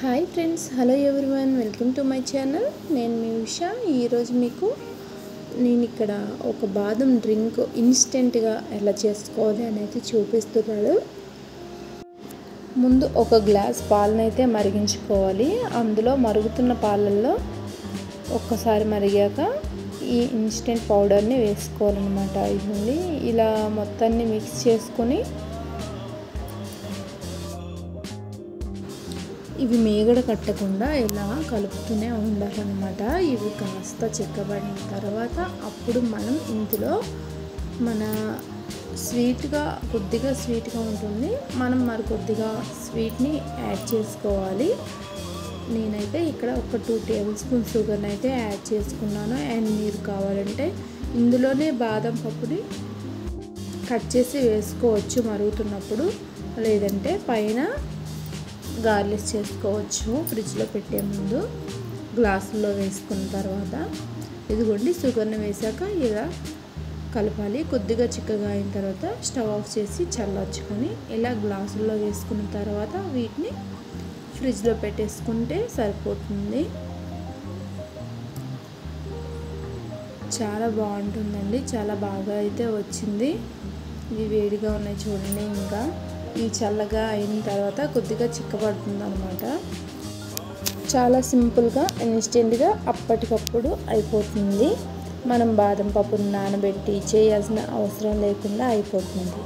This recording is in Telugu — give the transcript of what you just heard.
Hi friends, hello everyone, welcome to my channel. నేను మీ ఉషా. ఈరోజు మీకు నేను ఇక్కడ ఒక బాదం డ్రింక్ ఇన్స్టెంట్గా ఎలా చేసుకోవాలి అనేది చూపిస్తున్నాను. ముందు ఒక గ్లాస్ పాలనైతే మరిగించుకోవాలి. అందులో మరుగుతున్న పాలల్లో ఒక్కసారి మరిగాక ఈ ఇన్స్టెంట్ పౌడర్ని వేసుకోవాలన్నమాట. ఇది ఇలా మొత్తాన్ని మిక్స్ చేసుకొని ఇవి మేగడ కట్టకుండా ఇలా కలుపుతూనే ఉండాలన్నమాట. ఇవి కాస్త చిక్కబడిన తర్వాత అప్పుడు మనం ఇందులో మన కొద్దిగా స్వీట్గా ఉంటుంది, మనం మరి కొద్దిగా స్వీట్ని యాడ్ చేసుకోవాలి. నేనైతే ఇక్కడ ఒక 2 టేబుల్ స్పూన్ షుగర్ని అయితే యాడ్ చేసుకున్నాను. అండ్ మీరు కావాలంటే ఇందులోనే బాదం పప్పుని కట్ చేసి వేసుకోవచ్చు మరుగుతున్నప్పుడు, లేదంటే పైన గార్లిష్ చేసుకోవచ్చు ఫ్రిడ్జ్లో పెట్టే ముందు. గ్లాసుల్లో వేసుకున్న తర్వాత ఇదిగోండి, షుగర్ని వేసాక ఇలా కలపాలి. కొద్దిగా చిక్కగా అయిన తర్వాత స్టవ్ ఆఫ్ చేసి చల్లార్చుకొని ఇలా గ్లాసుల్లో వేసుకున్న తర్వాత వీటిని ఫ్రిడ్జ్లో పెట్టేసుకుంటే సరిపోతుంది. చాలా బాగుంటుందండి, చాలా బాగా అయితే వచ్చింది. ఇవి వేడిగా ఉన్నాయి చూడండి. ఇంకా ఈ చల్లగా అయిన తర్వాత కొద్దిగా చిక్కబడుతుంది అన్నమాట. చాలా సింపుల్గా ఇన్స్టెంట్గా అప్పటికప్పుడు అయిపోతుంది. మనం బాదం పప్పును నానబెట్టి చేయాల్సిన అవసరం లేకుండా అయిపోతుంది.